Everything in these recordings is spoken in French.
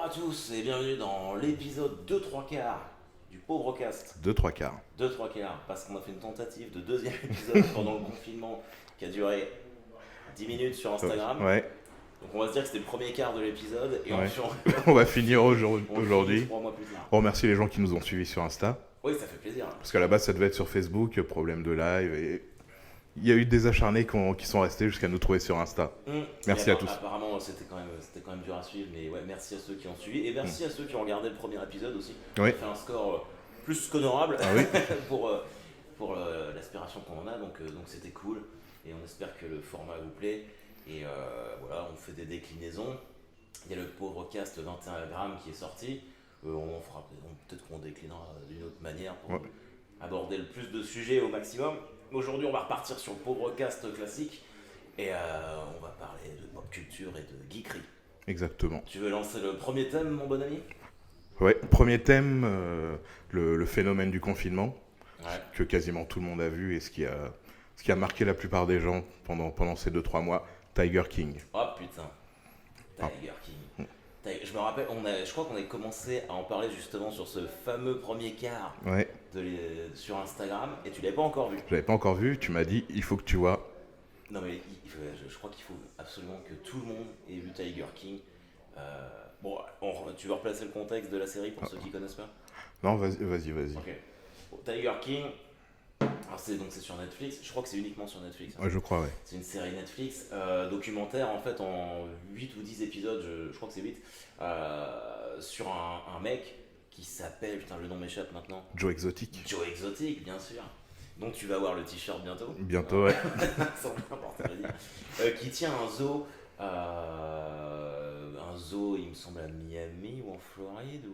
à tous et bienvenue dans l'épisode 2 3 quarts du pauvre cast. Deux, trois quarts. 2 3 quarts, parce qu'on a fait une tentative de deuxième épisode pendant le confinement qui a duré 10 minutes sur Instagram. Ouais, Donc on va se dire que c'était le premier quart de l'épisode et ouais. on On va finir on aujourd'hui. finit 3 mois plus tard. On remercie les gens qui nous ont suivis sur Insta. Oui, ça fait plaisir. Parce qu'à la base, ça devait être sur Facebook, problème de live. Et il y a eu des acharnés qui sont restés jusqu'à nous trouver sur Insta. Merci Et à tous. Apparemment, c'était quand même dur à suivre, mais ouais, merci à ceux qui ont suivi et merci à ceux qui ont regardé le premier épisode aussi. Oui. On a fait un score plus qu'honorable Ah oui. l'aspiration qu'on en a, donc c'était cool et on espère que le format vous plaît. Et voilà, on fait des déclinaisons. Il y a le pauvre cast 21 grammes qui est sorti. Peut-être qu'on déclinera d'une autre manière pour aborder le plus de sujets au maximum. Aujourd'hui, on va repartir sur le pauvre cast classique et on va parler de pop culture et de geekerie. Exactement. Tu veux lancer le premier thème, mon bon ami ? Ouais, premier thème, le phénomène du confinement, Ouais. que quasiment tout le monde a vu et ce qui a marqué la plupart des gens pendant ces 2-3 mois, Tiger King. Oh putain, Tiger King. Je me rappelle, je crois qu'on a commencé à en parler justement sur ce fameux premier quart Ouais, sur Instagram et tu l'avais pas encore vu. je l'avais pas encore vu, tu m'as dit, il faut que tu vois. Non mais je crois qu'il faut absolument que tout le monde ait vu Tiger King. Bon, tu veux replacer le contexte de la série pour ceux qui connaissent pas ? Non, vas-y. Ok. Bon, Tiger King, alors c'est sur Netflix, je crois que c'est uniquement sur Netflix. Ouais, je crois, ouais. C'est une série Netflix, documentaire en fait en 8 ou 10 épisodes, je crois que c'est 8, sur un mec qui s'appelle, putain le nom m'échappe maintenant, Joe Exotic. Joe Exotic bien sûr. Donc tu vas avoir le t-shirt bientôt. Bientôt, ouais. Sans n'importe quoi dire. Qui tient un zoo, il me semble à Miami ou en Floride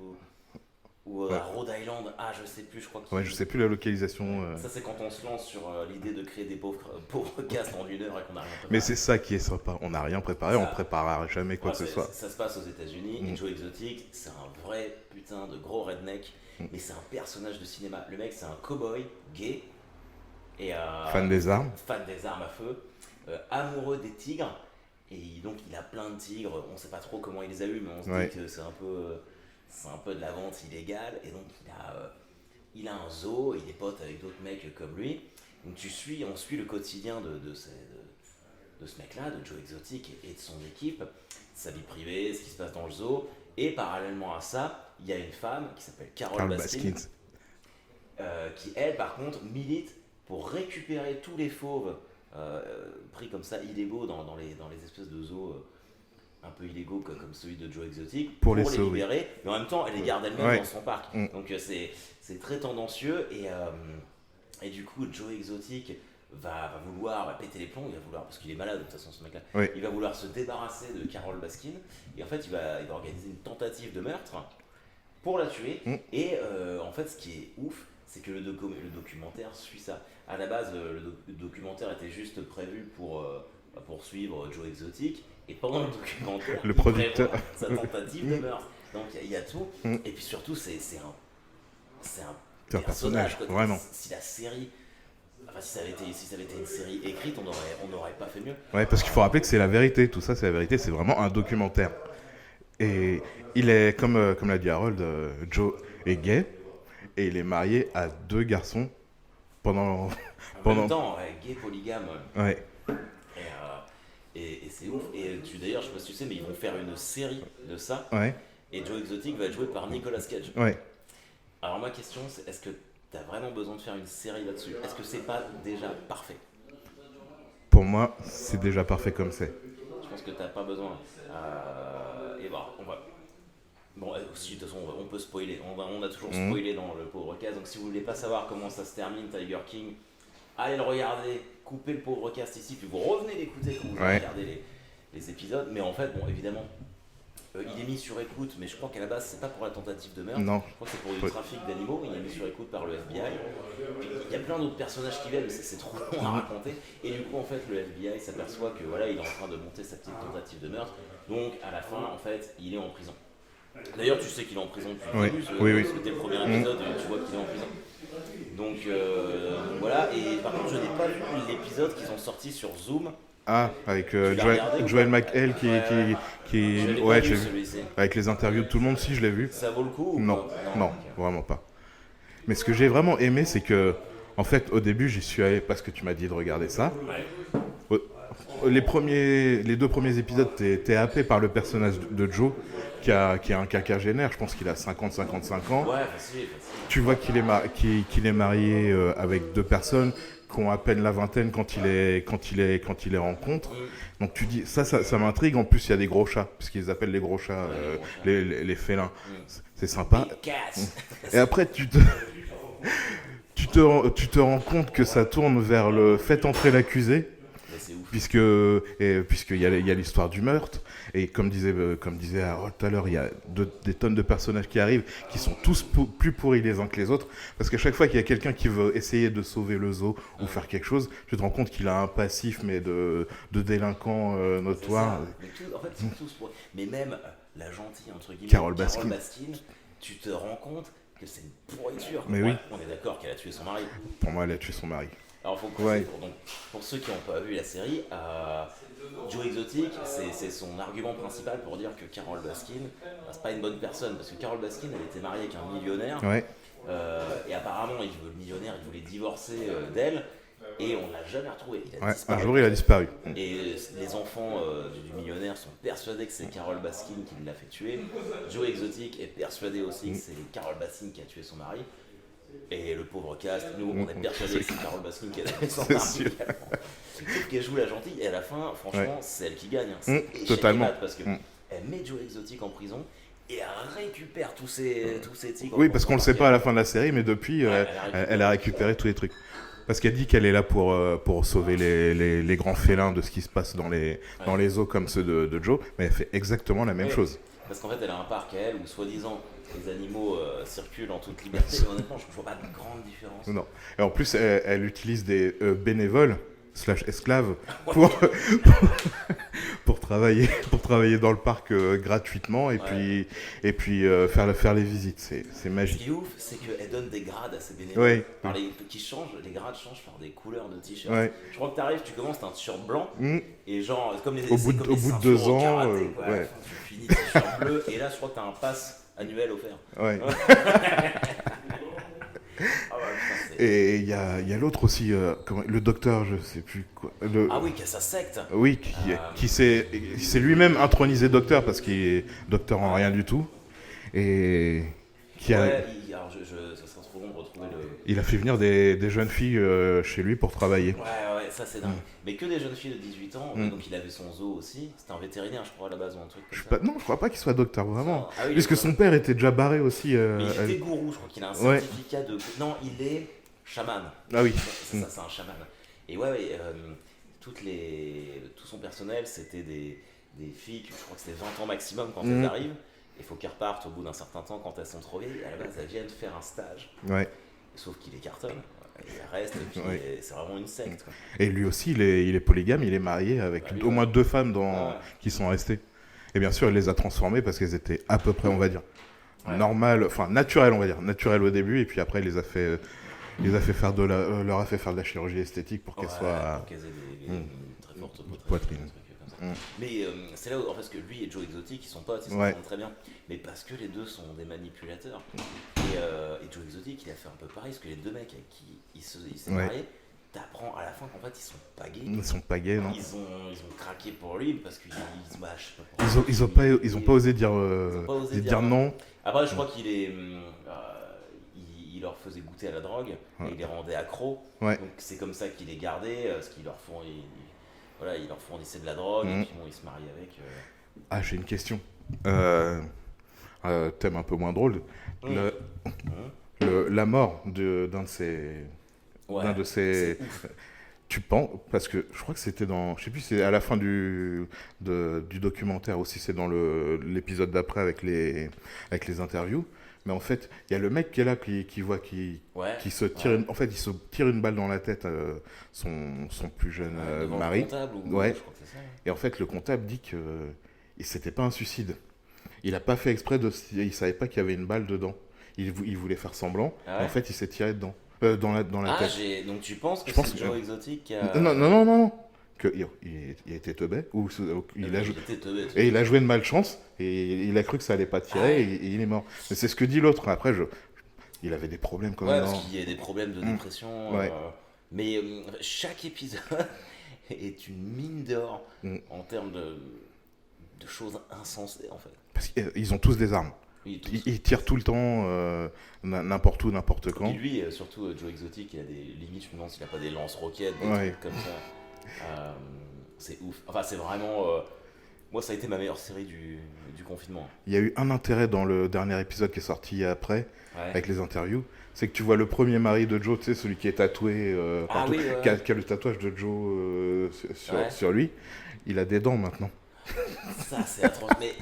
ou à Rhode Island. Ah, je sais plus, je crois qu'il... Ouais, je sais plus la localisation. Ça, c'est quand on se lance sur l'idée de créer des pauvres castes en une heure et qu'on n'a rien préparé. Mais c'est ça qui est sympa. On n'a rien préparé, on préparera jamais quoi que ce soit. Ça se passe aux États-Unis et Joe Exotic, c'est un vrai putain de gros redneck, mais c'est un personnage de cinéma. Le mec, c'est un cow-boy gay et Fan des armes. fan des armes à feu, amoureux des tigres. Et donc, il a plein de tigres. On sait pas trop comment il les a eu, mais on se dit que c'est un peu de la vente illégale. Et donc, il a un zoo, il est pote avec d'autres mecs comme lui. Donc on suit le quotidien de ce mec-là, de Joe Exotic et de son équipe, sa vie privée, ce qui se passe dans le zoo. Et parallèlement à ça, il y a une femme qui s'appelle Carole Baskin, qui elle par contre milite pour récupérer tous les fauves pris comme ça illégaux dans les espèces de zoos un peu illégaux comme celui de Joe Exotic pour les libérer, mais en même temps elle les garde elle-même dans son parc. Donc c'est très tendancieux et du coup Joe Exotic va vouloir péter les plombs, parce qu'il est malade de toute façon ce mec là, il va vouloir se débarrasser de Carole Baskin et en fait il va organiser une tentative de meurtre pour la tuer et en fait ce qui est ouf c'est que le documentaire suit ça. À la base le documentaire était juste prévu pour poursuivre Joe Exotic et pendant le documentaire le producteur sa tentative de meurtre. Donc il y a tout et puis surtout c'est un personnage quoi. Vraiment. Si la série si ça avait été une série écrite, on n'aurait pas fait mieux. Ouais, parce qu'il faut rappeler que c'est la vérité. Tout ça, c'est la vérité. C'est vraiment un documentaire. Et il est, comme l'a dit Harold, Joe est gay. Et il est marié à 2 garçons pendant... En même temps, gay, polygame. Ouais. Et c'est ouf. Et d'ailleurs, je sais pas si tu sais, mais ils vont faire une série de ça. Ouais. Et Joe Exotic va être joué par Nicolas Cage. Ouais. Alors ma question, c'est est-ce que tu as vraiment besoin de faire une série là-dessus ? Est-ce que c'est pas déjà parfait ? Pour moi, c'est déjà parfait comme c'est. Je pense que t'as pas besoin. Et bon, on va... Bon, aussi, de toute façon, on peut spoiler. On a toujours spoilé dans le pauvre cast. Donc si vous voulez pas savoir comment ça se termine, Tiger King, allez le regarder, coupez le pauvre cast ici, puis vous revenez l'écouter quand vous regardez les épisodes. Mais en fait, bon, évidemment, il est mis sur écoute, mais je crois qu'à la base, c'est pas pour la tentative de meurtre. Non. Je crois que c'est pour du trafic d'animaux. Il est mis sur écoute par le FBI. Il y a plein d'autres personnages qui viennent, mais c'est trop long à raconter. Et du coup, en fait, le FBI s'aperçoit que voilà, il est en train de monter sa petite tentative de meurtre. Donc, à la fin, en fait, il est en prison. D'ailleurs, tu sais qu'il est en prison depuis le début, parce que dès le premier épisode, tu vois qu'il est en prison. Donc voilà, et par contre, je n'ai pas vu l'épisode qu'ils ont sorti sur Zoom. Ah, avec Tu l'as regardé ou Joel pas ? McHale qui... Je l'ai Ouais, pas j'ai vu vu. celui-ci. avec les interviews de tout le monde, si je l'ai vu. Ça vaut le coup Non, non, ok. vraiment pas. Mais ce que j'ai vraiment aimé, c'est que, en fait, au début, j'y suis allé parce que tu m'as dit de regarder ça. Ouais. Les 2 premiers épisodes, t'es happé par le personnage de Joe, qui est un quinquagénaire, je pense qu'il a 50-55 ans. Ouais, facile. Tu vois qu'il est marié avec 2 personnes qui ont à peine la vingtaine quand il les rencontre. Donc tu dis, ça m'intrigue. En plus, il y a des gros chats, puisqu'ils appellent les gros chats, les félins. C'est sympa. Et après, tu te rends compte que ça tourne vers le fait entrer l'accusé. Puisqu'il y a l'histoire du meurtre, et comme disait Harold tout à l'heure, il y a des tonnes de personnages qui arrivent, qui sont tous plus pourris les uns que les autres, parce qu'à chaque fois qu'il y a quelqu'un qui veut essayer de sauver le zoo ou faire quelque chose, tu te rends compte qu'il a un passif, mais de délinquant notoire. En fait, ils sont tous pourris. Mais même la gentille, entre guillemets, Carole Baskin, tu te rends compte que c'est une pourriture. Mais oui. On est d'accord qu'elle a tué son mari. Pour moi, elle a tué son mari. Alors, faut que pour ceux qui n'ont pas vu la série, Joe Exotic, c'est son argument principal pour dire que Carole Baskin, c'est pas une bonne personne, parce que Carole Baskin, elle était mariée avec un millionnaire, et apparemment, le millionnaire, il voulait divorcer d'elle, et on l'a jamais retrouvé. Un jour, il a disparu. Et les enfants du millionnaire sont persuadés que c'est Carole Baskin qui l'a fait tuer. Joe Exotic est persuadé aussi que c'est Carole Baskin qui a tué son mari. Et le pauvre cast, nous on est persuadés que c'est Carole Baskin qui a tué son mari. Sauf qu'elle joue la gentille et à la fin, franchement, c'est elle qui gagne. C'est totalement. Parce qu'elle met Joe Exotic en prison et elle récupère tous ces tigres. Oui, parce qu'on le sait pas à la fin de la série, mais depuis, elle a récupéré tous les trucs. Parce qu'elle dit qu'elle est là pour sauver les grands félins de ce qui se passe dans les zoos comme ceux de Joe, mais elle fait exactement la même chose. Parce qu'en fait, elle a un parc à elle où, soi-disant, les animaux circulent en toute liberté. Mais honnêtement, je ne vois pas de grande différence. Non. Et en plus, elle utilise des bénévoles / esclaves pour travailler dans le parc gratuitement et puis faire les visites. C'est magique. Ce qui est ouf, c'est qu'elle donne des grades à ses bénévoles. Qui changent, les grades changent par des couleurs de t-shirt. Je crois que tu commences, t'as un t-shirt blanc et genre comme au bout de 2 ans, karaté, tu finis t-shirt bleu et là je crois que t'as un pass annuel offert. Et il y a l'autre aussi, le docteur, je sais plus quoi. Ah oui, qui a sa secte. Oui, qui s'est lui-même intronisé docteur parce qu'il est docteur en rien du tout. Et qui a. Ça serait trop long de retrouver le. Il a fait venir des jeunes filles chez lui pour travailler. Ouais, ça c'est dingue. Mais que des jeunes filles de 18 ans, donc il avait son zoo aussi. C'était un vétérinaire, je crois, à la base, ou un truc comme ça. Non, je crois pas qu'il soit docteur, vraiment. Puisque son père était déjà barré aussi. Mais il était gourou, je crois qu'il a un certificat de. Non, il est chaman. Ah oui. C'est un chaman. Et tout son personnel, c'était des filles, je crois que c'était 20 ans maximum quand elles arrivent. Il faut qu'elles repartent au bout d'un certain temps quand elles sont trop vieilles. À la base, elles viennent faire un stage. Sauf qu'il les cartonne. Il reste, et puis c'est vraiment une secte. Quoi. Et lui aussi, il est polygame, il est marié avec au moins 2 femmes qui sont restées. Et bien sûr, il les a transformées parce qu'elles étaient à peu près, on va dire, normales, enfin naturelles, on va dire, naturelles au début, et puis après, il leur a fait faire de la chirurgie esthétique pour qu'elles soient. Pour qu'elles aient des très fortes poitrines. Mais c'est là où, parce que lui et Joe Exotic, ils sont potes, ils s'entendent très bien. Mais parce que les deux sont des manipulateurs. Et Joe Exotic, il a fait un peu pareil, parce que les 2 mecs avec qui il s'est marié, t'apprends à la fin qu'en fait ils sont pas gays. Ils sont pas gays, non. Ils ont craqué pour lui parce qu'ils se bâchent. Ils ont pas osé dire non. Après, je crois qu'il il leur faisait goûter à la drogue et il les rendait accros. Donc c'est comme ça qu'il les gardait, parce qu'ils leur font. Il leur fournissait de la drogue et puis ils se mariaient avec. Ah, j'ai une question. Thème un peu moins drôle. La mort d'un de ces. Tu penses, parce que je crois que c'était dans, je sais plus, c'est à la fin du documentaire aussi, c'est dans l'épisode d'après avec les interviews. Mais en fait, il y a le mec qui est là, qui se tire, en fait, il se tire une balle dans la tête, son plus jeune mari. Le comptable, je crois que c'est ça. Et en fait, le comptable dit que c'était pas un suicide. Il a pas fait exprès il savait pas qu'il y avait une balle dedans. Il voulait faire semblant. En fait, il s'est tiré dedans, dans la tête. Donc tu penses que c'est Joe Exotic qui a. Non. qu'il était teubé, ou il a joué. Il était teubé. Et il a joué de malchance, et il a cru que ça allait pas tirer, et il est mort. Mais c'est ce que dit l'autre. Après, il avait des problèmes quand Ouais, même. parce qu'il y a des problèmes de dépression. Ouais. Mais chaque épisode est une mine d'or en termes de choses insensées, en fait. Parce qu'ils ont tous des armes. Oui, Ils tirent tout le temps, n'importe où, n'importe quand. Et lui, surtout Joe Exotic, il a des limites. Je me demande s'il a pas des lance-roquettes, des Ouais. trucs comme ça. C'est ouf. Enfin, c'est vraiment. Moi, ça a été ma meilleure série du confinement. Il y a eu un intérêt dans le dernier épisode qui est sorti après, Ouais. avec les interviews. C'est que tu vois le premier mari de Joe, tu sais, celui qui est tatoué partout, oui, ouais. qui a le tatouage de Joe Ouais. sur lui. Il a des dents maintenant. Ça, c'est atroce. Mais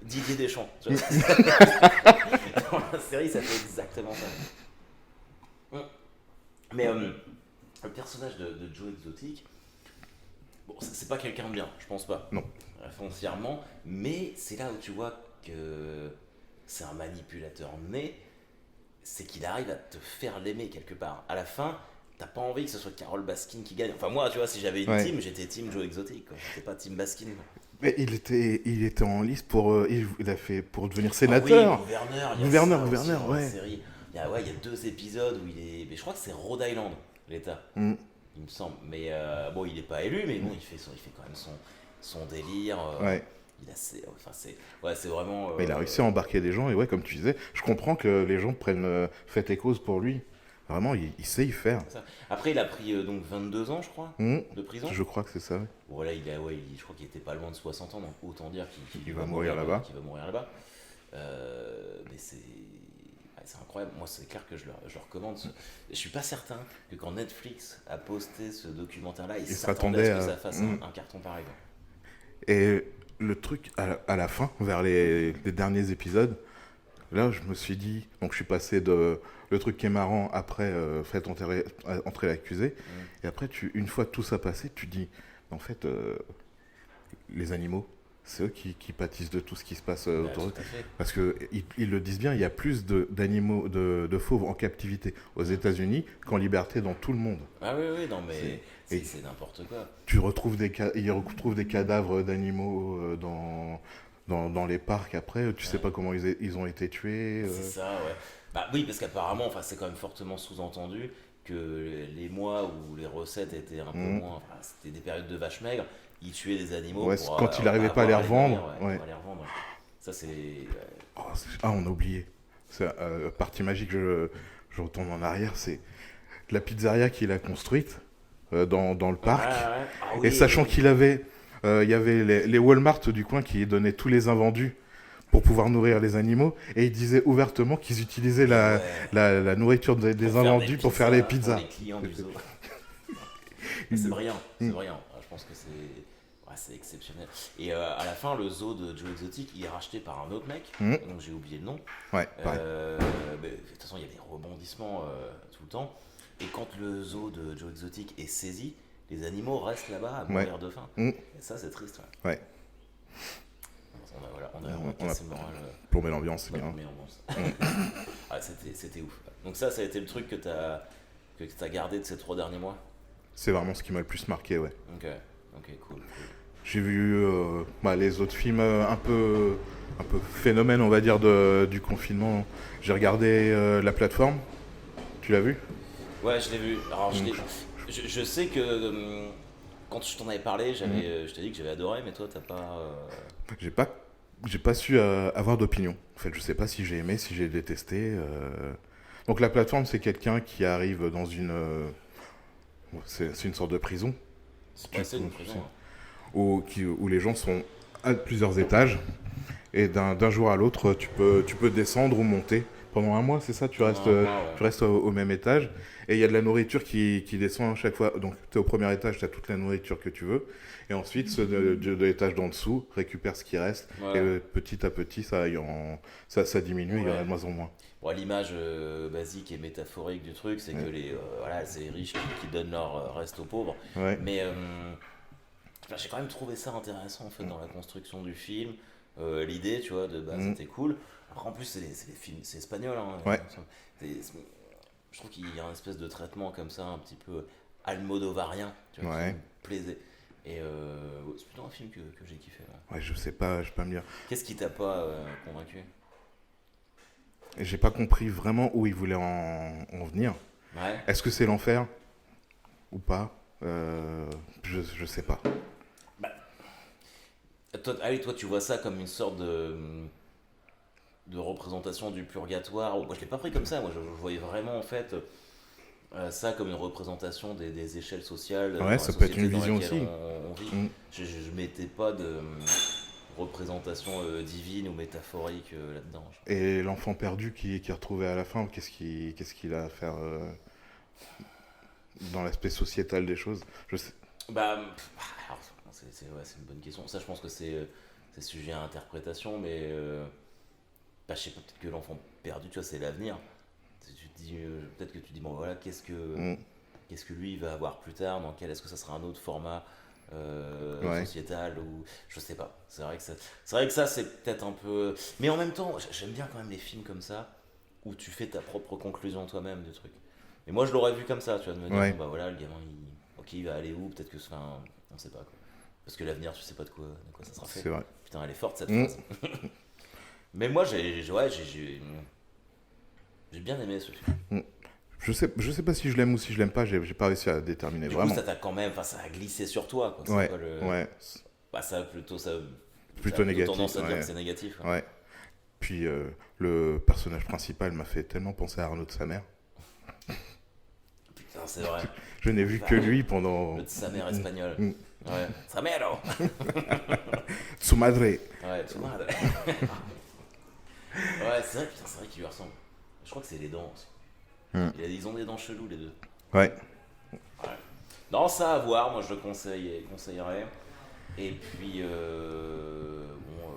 Didier Deschamps, tu vois. Dans la série, ça fait exactement ça. Mais le personnage de Joe Exotic, bon, c'est pas quelqu'un de bien, je pense pas. Non. Foncièrement, mais c'est là où tu vois que c'est un manipulateur né, c'est qu'il arrive à te faire l'aimer quelque part. À la fin, t'as pas envie que ce soit Carole Baskin qui gagne. Enfin, moi, tu vois, si j'avais une team, j'étais team Joe Exotic, quoi. J'étais pas team Baskin. Mais il était en lice pour, il a fait pour devenir sénateur. Ah oui, gouverneur, Gouverneur, ouais. Série. Il y a 2 épisodes où il est. Mais je crois que c'est Rhode Island, l'État. Il me semble. Mais bon, il est pas élu, mais bon, il fait quand même son délire. Ouais. C'est vraiment. Mais il a réussi à embarquer des gens, et ouais, comme tu disais, je comprends que les gens prennent fait et cause pour lui. Vraiment, il sait y faire. Ça. Après, il a pris donc 22 ans, je crois, de prison. Je crois que c'est ça. Voilà, je crois qu'il était pas loin de 60 ans, donc autant dire qu'il va mourir là-bas. Qu'il va mourir là-bas. Mais c'est incroyable. Moi, c'est clair que je le recommande. Je suis pas certain que quand Netflix a posté ce documentaire-là, il s'attendait à ce que ça fasse un carton pareil. Et le truc, à la fin, vers les derniers épisodes, là, je me suis dit... Donc, je suis passé de... Le truc qui est marrant, après, faites entrer l'accusé. Et après, une fois tout ça passé, tu dis... En fait, les animaux, c'est eux qui pâtissent de tout ce qui se passe autour d'eux. Parce qu'ils le disent bien, il y a plus d'animaux, de fauves en captivité aux États-Unis qu'en liberté dans tout le monde. Ah oui, non, mais c'est n'importe quoi. Ils retrouvent des cadavres d'animaux dans les parcs après, tu sais pas comment ils ont été tués. C'est ça, ouais. Bah oui, parce qu'apparemment, c'est quand même fortement sous-entendu que les mois où les recettes étaient un peu moins... c'était des périodes de vaches maigres, ils tuaient des animaux pour... Quand il n'arrivait pas à les revendre. Ça, c'est... on a oublié. C'est partie magique, je retourne en arrière, c'est la pizzeria qu'il a construite dans le parc. Et sachant qu'il avait... Il y avait les Walmart du coin qui donnaient tous les invendus pour pouvoir nourrir les animaux, et ils disaient ouvertement qu'ils utilisaient la nourriture des invendus pour faire les pizzas. Pour les clients du zoo. C'est brillant, Je pense que c'est exceptionnel. Et à la fin, le zoo de Joe Exotic, il est racheté par un autre mec, donc j'ai oublié le nom. Ouais, de toute façon, il y a des rebondissements tout le temps. Et quand le zoo de Joe Exotic est saisi, les animaux restent là-bas à mourir de faim. Et ça, c'est triste. Ouais. On a cassé le moral. Plombé l'ambiance, c'est bien. C'était ouf. Donc ça a été le truc que t'as gardé de ces 3 derniers mois. C'est vraiment ce qui m'a le plus marqué, ouais. Ok, cool. J'ai vu les autres films un peu phénomène, on va dire, du confinement. J'ai regardé La Plateforme. Tu l'as vu ? Ouais, je l'ai vu. Alors, je sais que quand je t'en avais parlé, je t'ai dit que j'avais adoré, mais toi, t'as pas... J'ai pas su avoir d'opinion. En fait, je sais pas si j'ai aimé, si j'ai détesté. Donc La Plateforme, c'est quelqu'un qui arrive dans une... c'est une sorte de prison. C'est une prison. Où les gens sont à plusieurs étages. Et d'un jour à l'autre, tu peux descendre ou monter. Pendant un mois, c'est ça ? Tu restes au même étage. Et il y a de la nourriture qui descend à chaque fois. Donc, tu es au premier étage, tu as toute la nourriture que tu veux. Et ensuite, ceux de l'étage d'en dessous récupèrent ce qui reste. Et petit à petit, ça diminue, il y en a de moins en moins. Bon, l'image basique et métaphorique du truc, c'est que c'est les riches qui donnent leur reste aux pauvres. Ouais. Mais j'ai quand même trouvé ça intéressant en fait, dans la construction du film. L'idée, tu vois, de base, c'était cool. Après, en plus, c'est des films, c'est espagnol. Je trouve qu'il y a une espèce de traitement comme ça, un petit peu almodovarien, tu vois, qui me plaisait. Et c'est plutôt un film que j'ai kiffé. Ouais, je sais pas, je peux pas me dire. Qu'est-ce qui t'a pas convaincu? J'ai pas compris vraiment où il voulait en venir. Ouais. Est-ce que c'est l'enfer ou pas? Je sais pas. Bah, toi, tu vois ça comme une sorte de représentation du purgatoire. Moi, je l'ai pas pris comme ça. Moi, je voyais vraiment en fait ça comme une représentation des échelles sociales dans Ouais, la ça peut être société une dans vision laquelle aussi. on vit. Mm. Je mettais pas de représentation divine ou métaphorique là-dedans. Et l'enfant perdu qui est retrouvé à la fin, qu'est-ce qu'il a à faire dans l'aspect sociétal des choses? Je sais. Bah, alors, c'est une bonne question. Ça, je pense que c'est sujet à interprétation, mais bah, je sais pas, peut-être que l'enfant perdu, tu vois, c'est l'avenir. Tu te dis, peut-être que tu dis, bon voilà, Mm. qu'est-ce que lui il va avoir plus tard, est-ce que ça sera un autre format Ouais. sociétal ou je sais pas. C'est vrai que ça c'est peut-être un peu. Mais en même temps, j'aime bien quand même les films comme ça où tu fais ta propre conclusion toi-même du truc. Et moi je l'aurais vu comme ça, tu vois, de me dire, Ouais. bon, bah voilà, le gamin il va aller où, peut-être que enfin, on sait pas quoi. Parce que l'avenir, tu sais pas de quoi ça sera fait. C'est vrai. Putain, elle est forte cette Mm. phrase. Mais moi j'ai bien aimé ce film. Mm. Je sais pas si je l'aime ou si je l'aime pas, j'ai pas réussi à déterminer Du vraiment. coup, ça t'a quand même, enfin, ça a glissé sur toi, quoi. C'est Ouais, pas le. ouais, Bah, ça a plutôt négatif. tendance à dire Ouais. que c'est négatif. Quoi. Ouais. Puis le personnage principal m'a fait tellement penser à Arnaud de sa mère. Putain, c'est vrai. Je n'ai vu que lui pendant. Le de sa mère espagnole. Mm. Ouais. Sa mère, oh. Su madre. Ouais, tu vois. Ouais, c'est vrai, putain, c'est vrai qu'il lui ressemble. Je crois que c'est les dents aussi. Ils ont des dents cheloues, les deux. Ouais. Ouais. Non, ça à voir, moi je le conseillerais. Et puis, bon,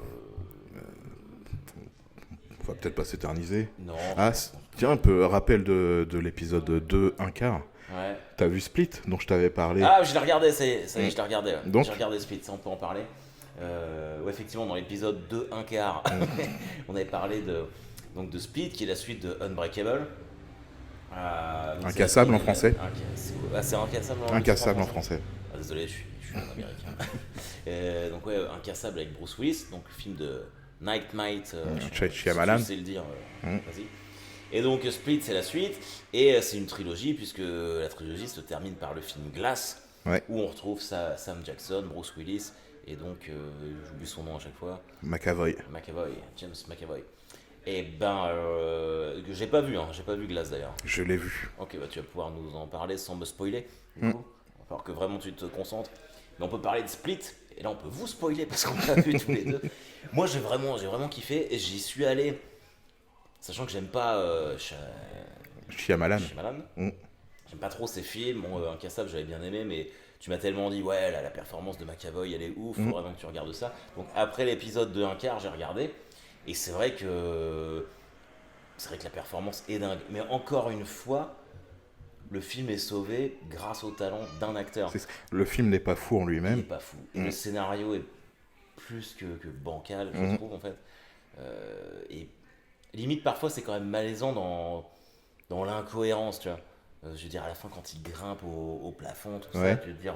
On va peut-être pas s'éterniser. non. Ah, tiens, un peu rappel de l'épisode 2, un quart. Ouais. T'as vu Split, dont je t'avais parlé? Ah, je l'ai regardé, ça y est, je l'ai regardé. Ouais. Donc J'ai regardé Split, ça on peut en parler. Ouais, effectivement, dans l'épisode 2, un quart, on avait parlé de Split, qui est la suite de Unbreakable. Donc Incassable en français. C'est Incassable en Incassable en français. Ah, désolé, je suis un américain. Donc, ouais, Incassable avec Bruce Willis, donc le film de Nightmate. Shyamalan. Si tu sais le dire, vas-y. Et donc Split, c'est la suite, et c'est une trilogie, puisque la trilogie se termine par le film Glass, Ouais. où on retrouve Sam Jackson, Bruce Willis, et donc, j'oublie son nom à chaque fois, McAvoy. James McAvoy. Et ben, que j'ai pas vu Glass d'ailleurs. Je l'ai vu. Ok, bah tu vas pouvoir nous en parler sans me spoiler, du coup. Il va falloir que vraiment tu te concentres. Mais on peut parler de Split, et là on peut vous spoiler parce qu'on l'a vu tous les deux. Moi j'ai vraiment kiffé, et j'y suis allé, sachant que j'aime pas Shyamalan. J'aime pas trop ces films. Bon, Incassable j'avais bien aimé, mais tu m'as tellement dit, ouais, là, la performance de McAvoy elle est ouf, faut vraiment que tu regardes ça. Donc après l'épisode de un quart, j'ai regardé, et c'est vrai que la performance est dingue. Mais encore une fois, le film est sauvé grâce au talent d'un acteur. Le film n'est pas fou en Il lui-même. est pas fou. Et le scénario est plus que bancal, je trouve, en fait. Et limite, parfois, c'est quand même malaisant dans l'incohérence, tu vois. Je veux dire, à la fin, quand il grimpe au plafond, tout Ouais. ça, je veux dire...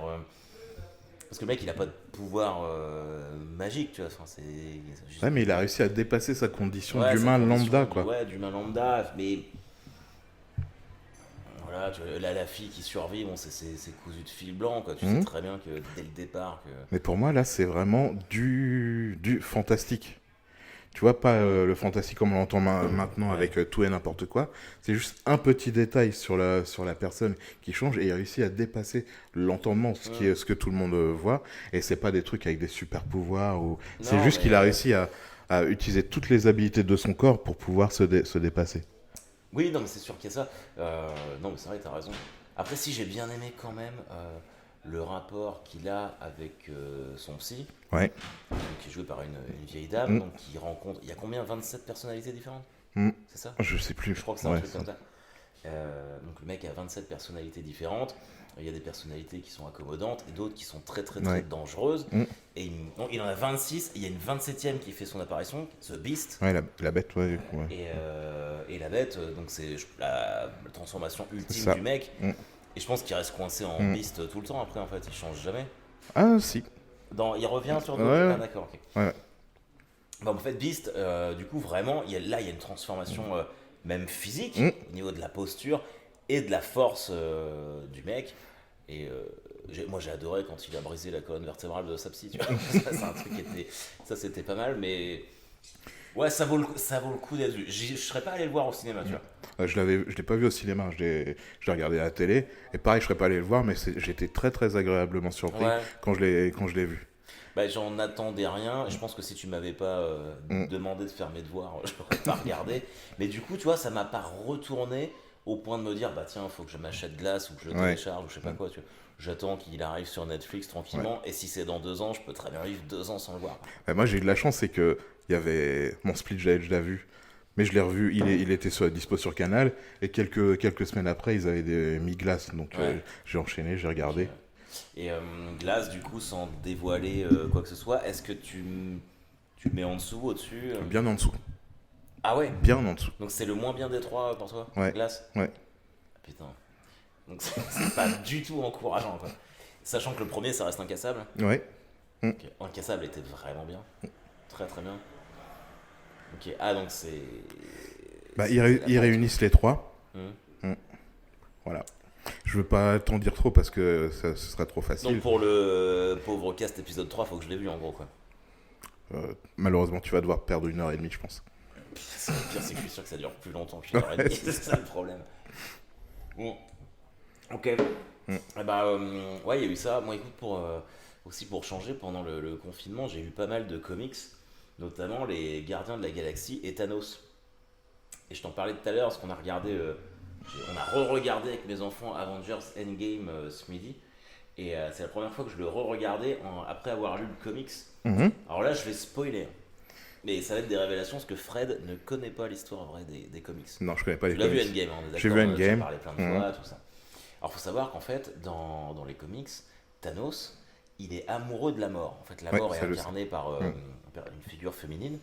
parce que le mec, il a pas de pouvoir magique, tu vois. Enfin, c'est juste- Ouais, mais il a réussi à dépasser sa condition Ouais, d'humain sa condition lambda, de- quoi. Ouais, d'humain lambda, mais... Voilà, là, la fille qui survit, bon, c'est cousu de fil blanc, quoi. Tu sais très bien que dès le départ... que Mais pour moi, là, c'est vraiment du fantastique. Tu vois, pas le fantastique comme on l'entend maintenant avec tout et n'importe quoi. C'est juste un petit détail sur la personne qui change et il réussit à dépasser l'entendement, ce que tout le monde voit. Et c'est pas des trucs avec des super pouvoirs. C'est Non, juste mais- qu'il a réussi à utiliser toutes les habiletés de son corps pour pouvoir se dépasser. Oui, non, mais c'est sûr qu'il y a ça. Non, mais c'est vrai, t'as raison. Après, si j'ai bien aimé quand même le rapport qu'il a avec son psy, Ouais. qui est joué par une vieille dame, donc qui rencontre. Il y a combien? 27 personnalités différentes? C'est ça? Je sais plus. Je crois que c'est un Ouais, truc comme ça. Donc le mec a 27 personnalités différentes. Il y a des personnalités qui sont accommodantes et d'autres qui sont très très très Ouais. dangereuses. Et il en a 26. Et il y a une 27e qui fait son apparition, The Beast. Ouais, la bête, ouais. Et la bête, donc c'est la transformation ultime ça. du mec. Et je pense qu'il reste coincé en Beast tout le temps après, en fait. Il change jamais. Ah, si. Il revient sur d'autres. Ouais. Ah, d'accord, ok. Ouais. Bon, en fait, Beast, du coup, vraiment, il y a une transformation même physique, Mm. au niveau de la posture et de la force du mec. Et moi, j'ai adoré quand il a brisé la colonne vertébrale de sa psy, tu vois. Ça, c'est un truc qui était. Ça, c'était pas mal, mais. Ouais, ça vaut le coup d'être vu. Je serais pas allé le voir au cinéma, tu vois. Je l'ai pas vu au cinéma, je l'ai regardé à la télé. Et pareil, je serais pas allé le voir, mais j'étais très très agréablement surpris Ouais. quand je l'ai vu. Bah, j'en attendais rien. Je pense que si tu m'avais pas Mm. demandé de faire mes devoirs, je n'aurais pas regardé. Mais du coup, tu vois, ça m'a pas retourné au point de me dire, bah tiens, faut que je m'achète Glace ou que je le Ouais. télécharge ou je sais pas quoi. Tu vois. J'attends qu'il arrive sur Netflix tranquillement. Et si c'est dans 2 ans, je peux très bien vivre 2 ans sans le voir. Moi, j'ai eu de la chance, c'est que il y avait mon Split, je l'ai vu. Mais je l'ai revu, il était dispo sur Canal. Et quelques semaines après, ils avaient mis Glace. Donc Ouais. j'ai enchaîné, j'ai regardé. Et Glace, du coup, sans dévoiler quoi que ce soit, est-ce que tu le mets en dessous, au-dessus Bien en dessous. Ah ouais. Bien en dessous. Donc c'est le moins bien des trois pour toi, Ouais. Glace. Ouais. Putain. Donc c'est pas du tout encourageant, quoi. Sachant que le premier, ça reste Incassable. Ouais. Ok. Incassable était vraiment bien. Très très bien. Ok. Ah, donc c'est. Bah, c'est ils, la ils base. réunissent les trois. Hmm. Voilà. Je veux pas t'en dire trop parce que ce serait trop facile. Donc pour le pauvre cast épisode 3, faut que je l'ai vu en gros, quoi. Malheureusement, tu vas devoir perdre 1h30, je pense. Le pire, c'est que je suis sûr que ça dure plus longtemps qu'une heure et demie. C'est ça le problème. Bon. Ok. Eh bah, ouais, il y a eu ça. Moi, écoute, aussi pour changer, pendant le confinement, j'ai lu pas mal de comics, notamment les Gardiens de la Galaxie et Thanos. Et je t'en parlais tout à l'heure parce qu'on a regardé, on a re-regardé avec mes enfants Avengers Endgame ce midi. Et c'est la première fois que je le re-regardais après avoir lu le comics. Mhm. Alors là, je vais spoiler. Mais ça va être des révélations parce que Fred ne connaît pas l'histoire vraie des comics. Non, je connais pas les Tu l'as vu comics. Endgame, on est J'ai d'accord, vu Endgame. tu as parlé plein de fois, tout ça. Alors, faut savoir qu'en fait, dans les comics, Thanos, il est amoureux de la mort. En fait, la Ouais, mort est ça, je incarnée par une figure féminine.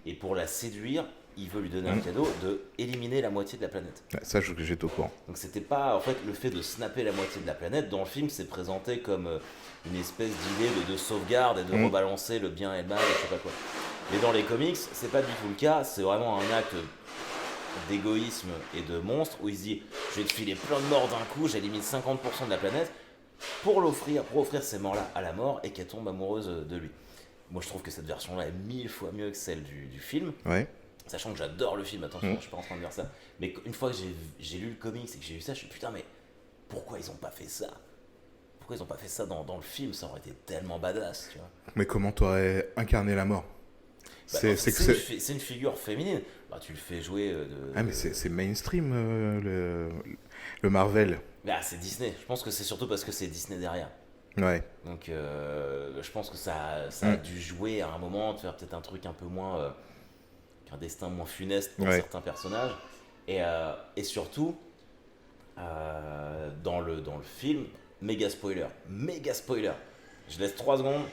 Et pour la séduire, il veut lui donner un cadeau de éliminer la moitié de la planète. Ouais, ça, j'étais au courant. Donc, c'était pas, en fait, le fait de snapper la moitié de la planète. Dans le film, c'est présenté comme une espèce d'idée de sauvegarde et de rebalancer le bien et le mal, je sais pas quoi. Mais dans les comics, c'est pas du tout le cas. C'est vraiment un acte d'égoïsme et de monstre où il se dit je vais te filer plein de morts d'un coup, j'élimine 50% de la planète pour offrir ces morts-là à la mort et qu'elle tombe amoureuse de lui. Moi je trouve que cette version-là est 1000 fois mieux que celle du film, Ouais. sachant que j'adore le film, attention, je suis pas en train de dire ça, mais une fois que j'ai lu le comics et que j'ai vu ça, je suis putain mais pourquoi ils ont pas fait ça? Pourquoi ils ont pas fait ça dans le film? Ça aurait été tellement badass, tu vois. Mais comment t'aurais incarné la mort? Bah, c'est une figure féminine. Bah, tu le fais jouer Ah, mais c'est mainstream, le Marvel. Bah, c'est Disney. Je pense que c'est surtout parce que c'est Disney derrière. Ouais. Donc, je pense que ça a dû jouer à un moment, de faire peut-être un truc un peu moins. Qu'un destin moins funeste pour certains personnages. Et surtout, dans le film, méga spoiler. Méga spoiler. Je laisse 3 secondes.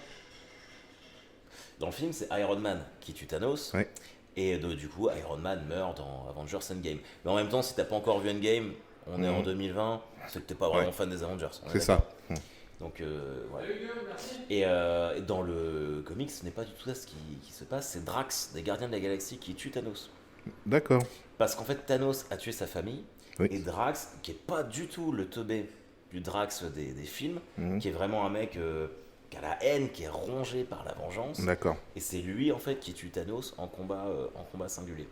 Dans le film, c'est Iron Man qui tue Thanos. Ouais. Et du coup, Iron Man meurt dans Avengers Endgame. Mais en même temps, si t'as pas encore vu Endgame, on est en 2020, c'est que t'es pas vraiment fan des Avengers. C'est ça. Donc, voilà. Et dans le comics, ce n'est pas du tout ça ce qui se passe. C'est Drax, des Gardiens de la Galaxie, qui tue Thanos. D'accord. Parce qu'en fait, Thanos a tué sa famille. Oui. Et Drax, qui est pas du tout le teubé du Drax des films, qui est vraiment un mec qui a la haine, qui est rongé par la vengeance. D'accord. Et c'est lui, en fait, qui tue Thanos en combat singulier.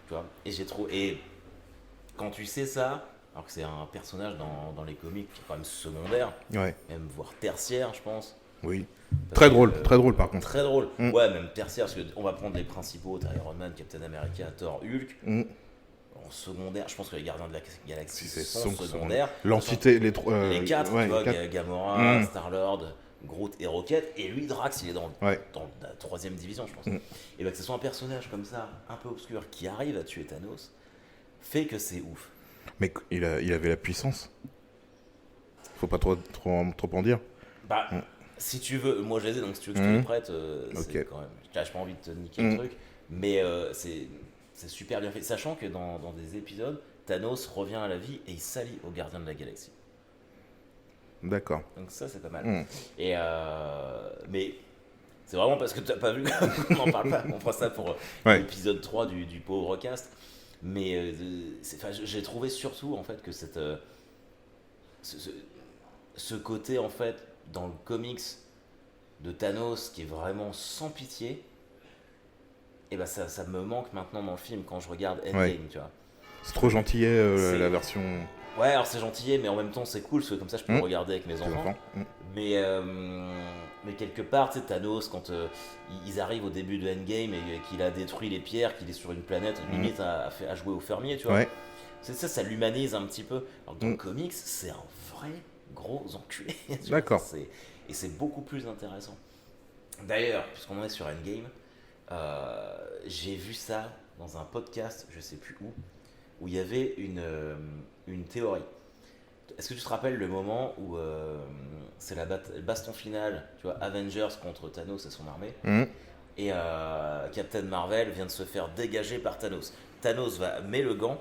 Tu vois. Et quand tu sais ça, alors que c'est un personnage dans les comics qui est quand même secondaire, Ouais. même voire tertiaire, je pense. Oui. Parce Très drôle par contre. Très drôle. Ouais, même tertiaire, parce qu'on va prendre les principaux, t'as Iron Man, Captain America, Thor, Hulk. En secondaire, je pense que les Gardiens de la Galaxie sont secondaires. L'entité, les 4, ouais, tu vois, 4. Gamora, Star-Lord, Groot et Rocket. Et lui, Drax, il est dans la 3ème division, je pense. Et bah, que ce soit un personnage comme ça, un peu obscur, qui arrive à tuer Thanos, fait que c'est ouf. Mais il avait la puissance. Faut pas trop en dire. Bah, si tu veux, moi je les ai, donc si tu veux que je te les prête, c'est Ok. quand même. J'ai pas envie de te niquer le truc, mais c'est super bien fait. Sachant que dans des épisodes, Thanos revient à la vie et il s'allie aux Gardiens de la Galaxie. D'accord. Donc ça, c'est pas mal. Et mais c'est vraiment parce que tu n'as pas vu qu'on n'en parle pas. On fera ça pour l'épisode 3 du pauvre cast. Mais j'ai trouvé surtout en fait que ce côté en fait dans le comics de Thanos qui est vraiment sans pitié, et ben ça me manque maintenant dans le film quand je regarde Endgame, tu vois. C'est trop gentillet la version. Ouais, alors c'est gentillet, mais en même temps c'est cool parce que comme ça je peux le regarder avec mes enfants. Mais quelque part, tu sais, Thanos, quand ils arrivent au début de Endgame et qu'il a détruit les pierres, qu'il est sur une planète, limite à jouer au fermier, tu vois. Ouais. Ça l'humanise un petit peu. Alors que dans le comics, c'est un vrai gros enculé. D'accord. Et c'est beaucoup plus intéressant. D'ailleurs, puisqu'on en est sur Endgame, j'ai vu ça dans un podcast, je sais plus où il y avait une théorie. Est-ce que tu te rappelles le moment où c'est le baston final, tu vois, Avengers contre Thanos et son armée, et Captain Marvel vient de se faire dégager par Thanos. Thanos met le gant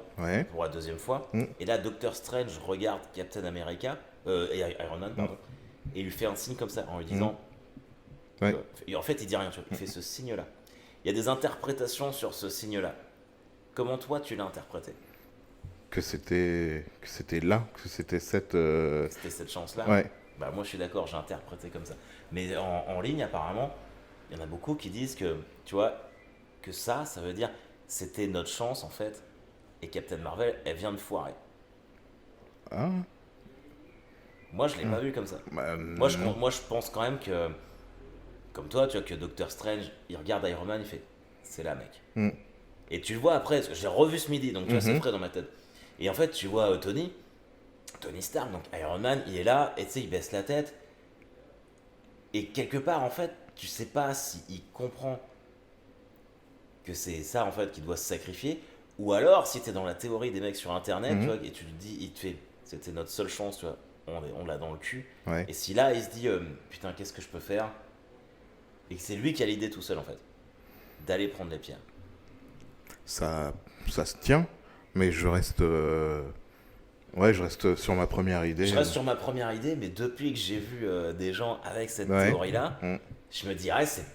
pour la deuxième fois, et là Doctor Strange regarde Captain America, et Iron Man, pardon, et lui fait un signe comme ça en lui disant, et en fait il dit rien, tu vois, il fait ce signe-là. Il y a des interprétations sur ce signe-là. Comment toi tu l'as interprété ? Que c'était là, que c'était cette. C'était cette chance-là. Ouais. Bah moi je suis d'accord, j'ai interprété comme ça. Mais en ligne apparemment, il y en a beaucoup qui disent que, tu vois, que ça veut dire c'était notre chance en fait, et Captain Marvel, elle vient de foirer. Ah. Moi je l'ai pas vu comme ça. Moi je pense quand même que, comme toi, tu vois, que Doctor Strange, il regarde Iron Man, il fait, c'est là mec. Et tu le vois après, parce que j'ai revu ce midi, donc tu vois, c'est frais dans ma tête. Et en fait, tu vois Tony Stark, donc Iron Man, il est là, et tu sais, il baisse la tête. Et quelque part, en fait, tu sais pas s'il comprend que c'est ça, en fait, qu'il doit se sacrifier, ou alors, si t'es dans la théorie des mecs sur Internet, tu vois, et tu te dis, il te fait, c'était notre seule chance, tu vois, on l'a dans le cul. Et si là, il se dit, putain, qu'est-ce que je peux faire ? Et que c'est lui qui a l'idée tout seul, en fait, d'aller prendre les pierres. Ça se tient, mais je reste sur ma première idée. Je reste sur ma première idée, mais depuis que j'ai vu des gens avec cette théorie-là, je me dirais, c'est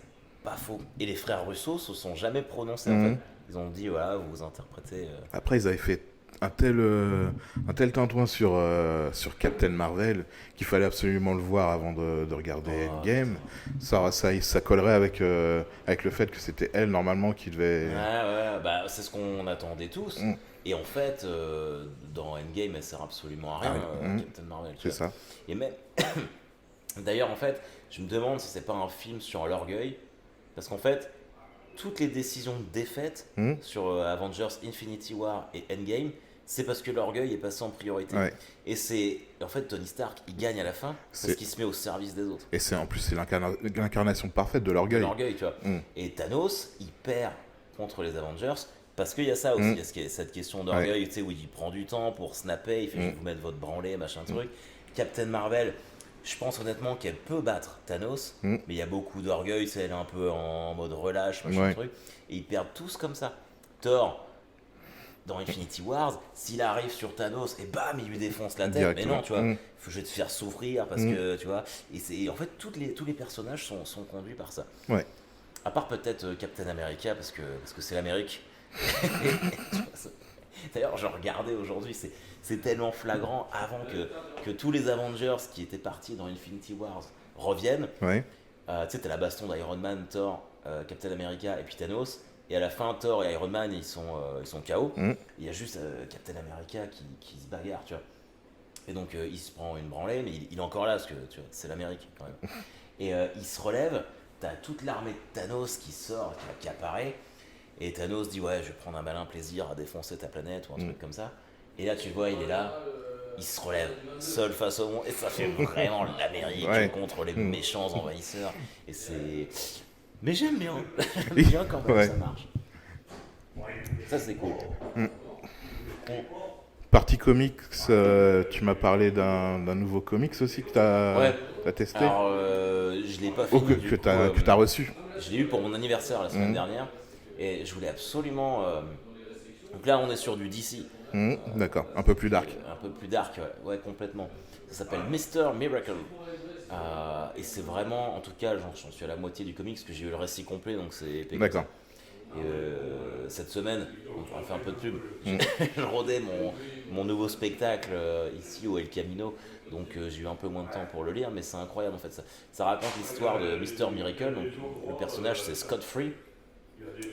pas faux. Et les frères Russo se sont jamais prononcés, en fait. Ils ont dit, voilà, vous interprétez... Après, ils avaient fait un tel tintouin sur Captain Marvel qu'il fallait absolument le voir avant de regarder Endgame. Ça collerait avec le fait que c'était elle, normalement, qui devait... bah, c'est ce qu'on attendait tous. Et en fait, dans Endgame, elle sert absolument à rien, Captain Marvel. C'est ça. Et même... D'ailleurs, en fait, je me demande si c'est pas un film sur l'orgueil. Parce qu'en fait, toutes les décisions de défaite sur Avengers Infinity War et Endgame, c'est parce que l'orgueil est passé en priorité. Et c'est... En fait, Tony Stark, il gagne à la fin parce qu'il se met au service des autres. Et en plus, c'est l'incarnation parfaite de l'orgueil. De l'orgueil, tu vois. Et Thanos, il perd contre les Avengers parce qu'il y a ça aussi. Il y a cette question d'orgueil, tu sais, où il prend du temps pour snapper, il fait « je vais vous mettre votre branlée, machin truc ». Captain Marvel, je pense honnêtement qu'elle peut battre Thanos, mais il y a beaucoup d'orgueil, c'est elle est un peu en mode relâche, machin truc. Et ils perdent tous comme ça. Thor... Dans Infinity Wars, s'il arrive sur Thanos et bam, il lui défonce la tête, directement. Mais non, tu vois, je vais te faire souffrir parce que, tu vois, et en fait, tous les personnages sont conduits par ça. À part peut-être Captain America, parce que c'est l'Amérique. D'ailleurs, je regardais aujourd'hui, c'est tellement flagrant avant que tous les Avengers qui étaient partis dans Infinity Wars reviennent. Tu sais, t'as la baston d'Iron Man, Thor, Captain America et puis Thanos. Et à la fin, Thor et Iron Man, ils sont KO. Il y a juste Captain America qui se bagarre, tu vois. Et donc, il se prend une branlée, mais il est encore là, parce que tu vois, c'est l'Amérique, quand même. Et il se relève, t'as toute l'armée de Thanos qui sort, qui apparaît. Et Thanos dit, ouais, je vais prendre un malin plaisir à défoncer ta planète, ou un truc comme ça. Et là, tu vois, il est là, il se relève, seul face au monde. Et ça fait vraiment l'Amérique contre les méchants envahisseurs. Et c'est... Mais j'aime bien quand même ça marche. Ça c'est cool. Partie comics, tu m'as parlé d'un nouveau comics aussi que tu as testé. Alors je l'ai pas fini. Que tu as reçu. Je l'ai eu pour mon anniversaire la semaine dernière et je voulais absolument Donc là, on est sur du DC. D'accord, un peu plus dark. Un peu plus dark, ouais, complètement. Ça s'appelle Mister Miracle. Et c'est vraiment, en tout cas, j'en suis à la moitié du comics, parce que j'ai eu le récit complet, donc c'est épais. D'accord. Et cette semaine, on fait un peu de pub, je rodais mon nouveau spectacle ici au El Camino, donc j'ai eu un peu moins de temps pour le lire, mais c'est incroyable en fait. Ça raconte l'histoire de Mister Miracle, donc le personnage c'est Scott Free,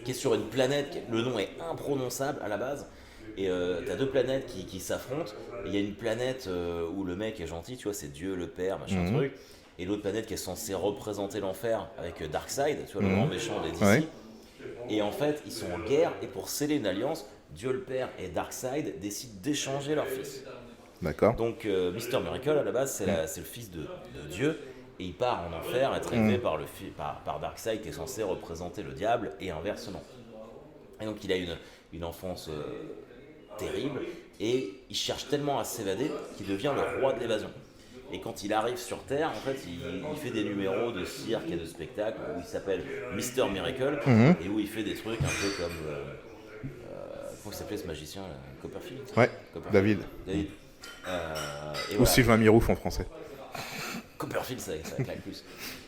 qui est sur une planète, le nom est imprononçable à la base, et t'as deux planètes qui s'affrontent, et il y a une planète où le mec est gentil, tu vois, c'est Dieu, le Père, machin truc, et l'autre planète qui est censée représenter l'enfer avec Darkseid, tu vois, le grand méchant des DC. Ouais. Et en fait, ils sont en guerre, et pour sceller une alliance, Dieu le Père et Darkseid décident d'échanger leur fils. D'accord. Donc Mister Miracle, à la base, c'est le fils de Dieu, et il part en enfer, être élevé par Darkseid, qui est censé représenter le diable, et inversement. Et donc il a une enfance terrible, et il cherche tellement à s'évader qu'il devient le roi de l'évasion. Et quand il arrive sur Terre, en fait, il fait des numéros de cirque et de spectacle où il s'appelle Mister Miracle, et où il fait des trucs un peu comme... comment il s'appelait ce magicien là, Copperfield. Ouais, Copperfield. David. Et Ou voilà. Sylvain Mirouf en français. Copperfield, ça claque plus.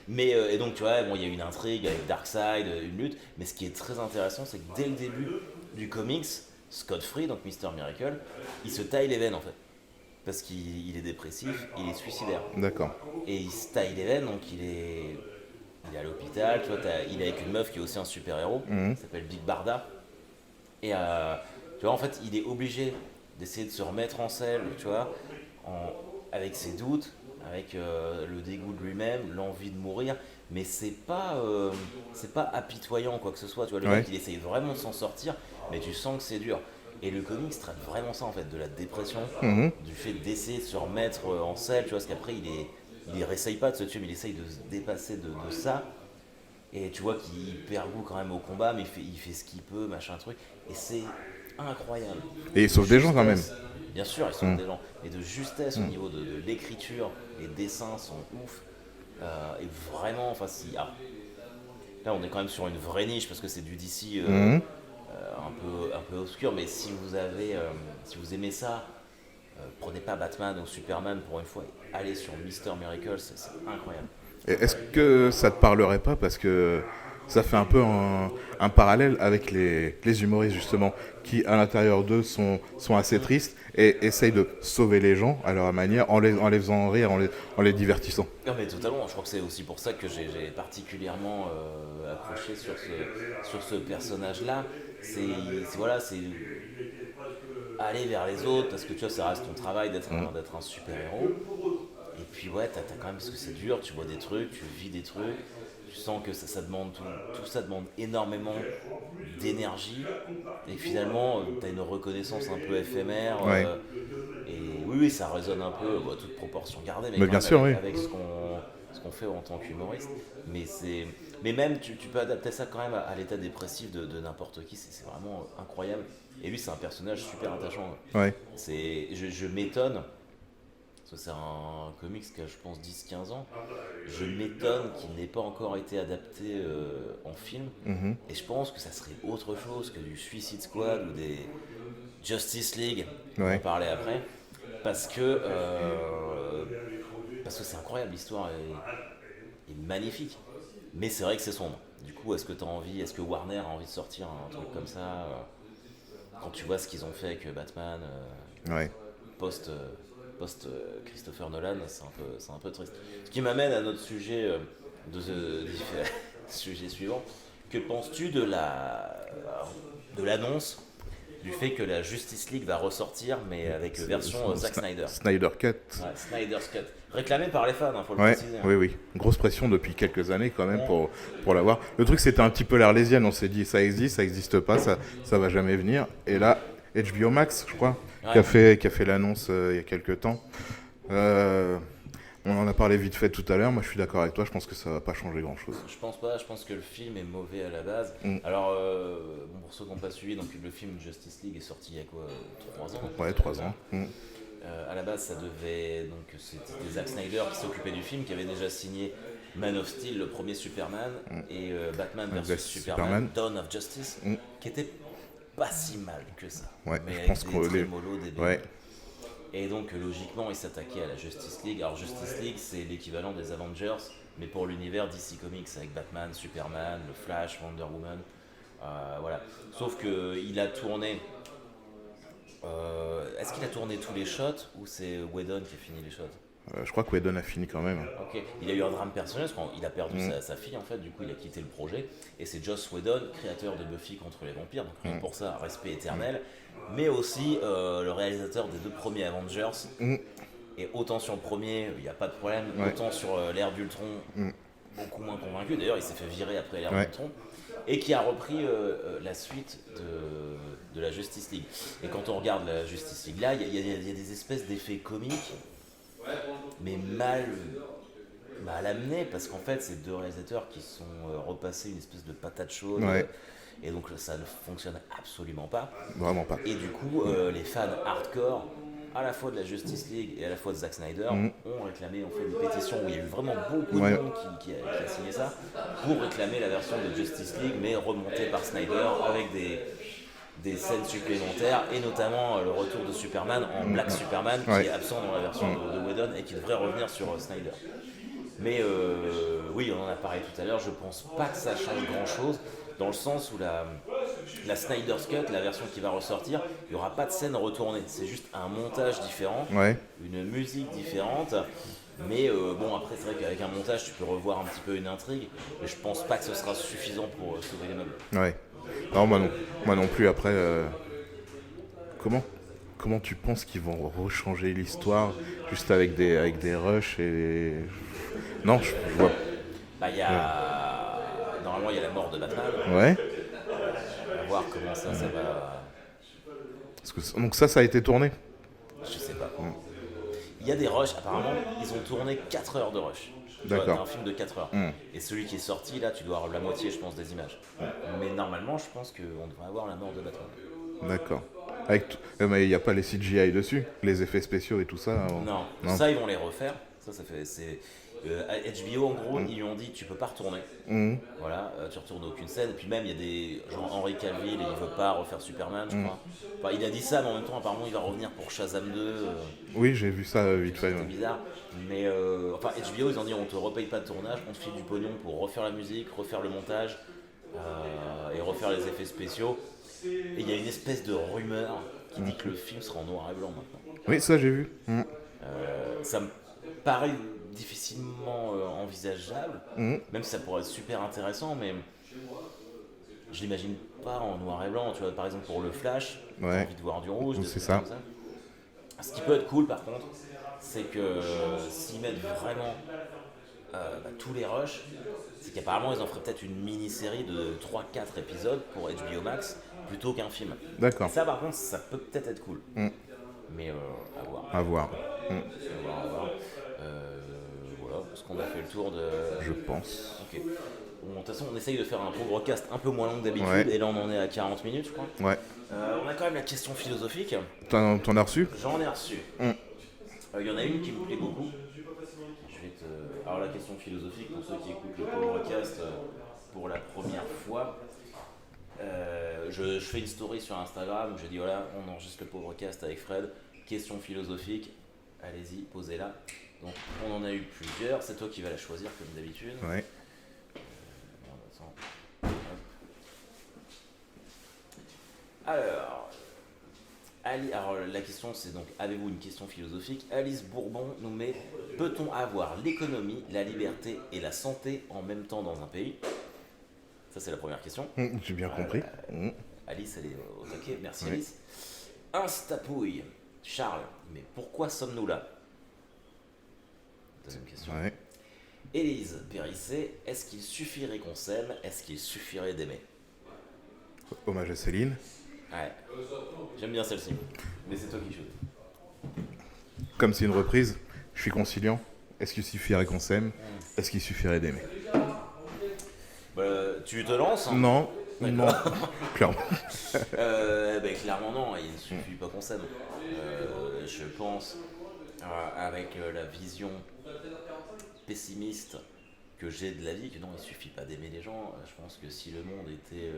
Mais, et donc, tu vois, bon, il y a une intrigue avec Darkseid, une lutte, mais ce qui est très intéressant, c'est que dès le début du comics, Scott Free, donc Mister Miracle, il se taille les veines en fait. Parce qu'il est dépressif, il est suicidaire. D'accord. Et il se taille les veines, donc il est à l'hôpital, tu vois, il est avec une meuf qui est aussi un super-héros, qui s'appelle Big Barda. Et tu vois, en fait, il est obligé d'essayer de se remettre en selle, tu vois, avec ses doutes, avec le dégoût de lui-même, l'envie de mourir, mais c'est pas apitoyant quoi que ce soit, tu vois, le mec il essaye vraiment de s'en sortir, mais tu sens que c'est dur. Et le comics traite vraiment ça en fait, de la dépression, du fait d'essayer de se remettre en selle, tu vois, parce qu'après il réessaye pas de se tuer, mais il essaye de se dépasser de ça. Et tu vois qu'il perd goût quand même au combat, mais il fait ce qu'il peut, machin truc. Et c'est incroyable. Et il sauve des gens quand même. Bien sûr, il sauve des gens. Mais de justesse au niveau de l'écriture, les dessins sont ouf. Et vraiment, enfin, là on est quand même sur une vraie niche parce que c'est du DC un peu obscur. Mais si vous aimez ça, prenez pas Batman ou Superman pour une fois et allez sur Mister Miracle, c'est incroyable. Et est-ce que ça te parlerait pas parce que ça fait un peu un parallèle avec les humoristes justement qui à l'intérieur d'eux sont assez tristes et essayent de sauver les gens à leur manière en les faisant rire, en les divertissant. Non mais totalement, je crois que c'est aussi pour ça que j'ai particulièrement accroché sur ce personnage-là. C'est aller vers les autres parce que tu vois ça reste ton travail d'être un super-héros. Et puis ouais, t'as quand même, parce que c'est dur, tu vois des trucs, tu vis des trucs, tu sens que ça demande tout ça demande énormément d'énergie, et finalement t'as une reconnaissance un peu éphémère, et oui, ça résonne un peu, toute proportion gardée, mais bien quand sûr, même avec ce qu'on fait en tant qu'humoriste. Mais même tu peux adapter ça quand même à l'état dépressif de n'importe qui, c'est vraiment incroyable. Et lui c'est un personnage super attachant. Ouais. Je m'étonne. C'est un comics qui a, je pense, 10-15 ans. Je m'étonne qu'il n'ait pas encore été adapté en film. Et je pense que ça serait autre chose que du Suicide Squad ou des Justice League. On va en parler après. Parce que c'est incroyable, l'histoire est magnifique. Mais c'est vrai que c'est sombre. Du coup, est-ce que Warner a envie de sortir un truc comme ça quand tu vois ce qu'ils ont fait avec Batman post Christopher Nolan, c'est un peu triste. Ce qui m'amène à notre sujet sujet suivant. Que penses-tu de l'annonce du fait que la Justice League va ressortir, mais avec version Zack Snyder. Snyder Cut. Ouais, Snyder's Cut. Réclamé par les fans, faut le préciser. Oui. Grosse pression depuis quelques années quand même pour l'avoir. Le truc c'était un petit peu l'Arlésienne, on s'est dit ça existe pas, ça va jamais venir. Et là, HBO Max, je crois, qui a fait l'annonce il y a quelques temps. On en a parlé vite fait tout à l'heure, moi je suis d'accord avec toi, je pense que ça va pas changer grand chose. Je pense pas, je pense que le film est mauvais à la base. Alors, pour ceux qui n'ont pas suivi, donc, le film Justice League est sorti il y a quoi, 3 ans? Ouais, 3 ans. À la base, c'était Zack Snyder qui s'occupait du film, qui avait déjà signé Man of Steel, le premier Superman, et Batman vs Superman, Dawn of Justice, qui était pas si mal que ça. Ouais, Mais je avec pense des qu'on trémolos, des bémols. Ouais, Et donc logiquement il s'attaquait à la Justice League. Alors Justice League c'est l'équivalent des Avengers, mais pour l'univers DC Comics avec Batman, Superman, le Flash, Wonder Woman. Voilà. Sauf que il a tourné. Est-ce qu'il a tourné tous les shots ou c'est Whedon qui a fini les shots? je crois que Whedon a fini quand même. Ok. Il a eu un drame personnel parce qu'il a perdu sa fille en fait, du coup il a quitté le projet. Et c'est Joss Whedon, créateur de Buffy contre les vampires, donc rien que pour ça, respect éternel. Mais aussi le réalisateur des 2 premiers Avengers. Et autant sur le premier, il n'y a pas de problème, autant sur l'ère d'Ultron, beaucoup moins convaincu. D'ailleurs, il s'est fait virer après l'ère d'Ultron. Et qui a repris la suite de la Justice League. Et quand on regarde la Justice League, là, il y a des espèces d'effets comiques, mais mal amenés, parce qu'en fait, c'est 2 réalisateurs qui sont repassés une espèce de patate chaude. Et donc ça ne fonctionne absolument pas. Vraiment pas. Et du coup, les fans hardcore, à la fois de la Justice League et à la fois de Zack Snyder, ont réclamé, ont fait une pétition où il y a eu vraiment beaucoup de monde qui a signé ça, pour réclamer la version de Justice League, mais remontée par Snyder avec des scènes supplémentaires, et notamment le retour de Superman en Black Superman, qui est absent dans la version de Whedon et qui devrait revenir sur Snyder. Mais oui, on en a parlé tout à l'heure, je pense pas que ça change grand chose, dans le sens où la Snyder's Cut, la version qui va ressortir, il n'y aura pas de scène retournée, c'est juste un montage différent, une musique différente. Mais bon, après, c'est vrai qu'avec un montage, tu peux revoir un petit peu une intrigue, mais je pense pas que ce sera suffisant pour sauver les meubles. Ouais. Non, moi non plus. Après, comment tu penses qu'ils vont rechanger l'histoire juste avec des rushs et... Non, je vois. Bah, il y a... Normalement, il y a la mort de Batman. Ouais. On va voir comment ça va... Parce que, donc ça a été tourné. Je sais pas. Il y a des rushs, apparemment, ils ont tourné 4 heures de rush. D'accord. C'est un film de 4 heures. Et celui qui est sorti, là, tu dois avoir la moitié, je pense, des images. Mais normalement, je pense qu'on devrait avoir la mort de Batman. D'accord. Mais il n'y a pas les CGI dessus, les effets spéciaux et tout ça. Non. Ça, ils vont les refaire. HBO, en gros, ils lui ont dit tu peux pas retourner. Voilà, tu retournes aucune scène. Et puis même, il y a des. Genre Henry Cavill, il veut pas refaire Superman, je crois. Enfin, il a dit ça, mais en même temps, apparemment, il va revenir pour Shazam 2. Oui, j'ai vu ça vite fait. C'était bizarre. Mais enfin, HBO, ils ont dit on te repaye pas de tournage, on te file du pognon pour refaire la musique, refaire le montage et refaire les effets spéciaux. Et il y a une espèce de rumeur qui dit que le film sera en noir et blanc maintenant. Oui, ça j'ai vu. Ça me paraît difficilement envisageable, même si ça pourrait être super intéressant, mais je l'imagine pas en noir et blanc. Tu vois, par exemple pour le Flash, j'ai envie de voir du rouge, des trucs comme ça. Ce qui peut être cool par contre, c'est que s'ils mettent vraiment tous les rushs, c'est qu'apparemment ils en feraient peut-être une mini-série de 3-4 épisodes pour HBO Max plutôt qu'un film. D'accord. Et ça par contre, ça peut peut-être être cool. Mais à voir. À voir. Voilà, parce qu'on a fait le tour de... Je pense. Ok. Bon, de toute façon, on essaye de faire un podcast un peu moins long que d'habitude, et là on en est à 40 minutes, je crois. Ouais. On a quand même la question philosophique. T'en as reçu? J'en ai reçu. Il y en a une qui me plaît beaucoup. Alors la question philosophique, pour ceux qui écoutent le podcast pour la première fois, je fais une story sur Instagram où je dis voilà, on enregistre le Pauvrecast avec Fred, question philosophique, allez-y, posez-la. Donc on en a eu plusieurs, c'est toi qui vas la choisir comme d'habitude. Ouais. Alors la question c'est donc, avez-vous une question philosophique? Alice Bourbon nous met, peut-on avoir l'économie, la liberté et la santé en même temps dans un pays? Ça c'est la première question. J'ai bien compris. Alice elle est au taquet, merci Alice. Instapouille, Charles, mais pourquoi sommes-nous là? Deuxième question. Élise Périssé, est-ce qu'il suffirait qu'on s'aime? Est-ce qu'il suffirait d'aimer? Hommage à Céline. Ouais, j'aime bien celle-ci, mais c'est toi qui joues. Comme c'est une reprise, je suis conciliant. Est-ce qu'il suffirait qu'on s'aime? Est-ce qu'il suffirait d'aimer? Tu te lances? Non, non, clairement. Clairement non, il ne suffit pas qu'on s'aime. Je pense, avec la vision pessimiste que j'ai de la vie, que non, il ne suffit pas d'aimer les gens. Je pense que si le monde était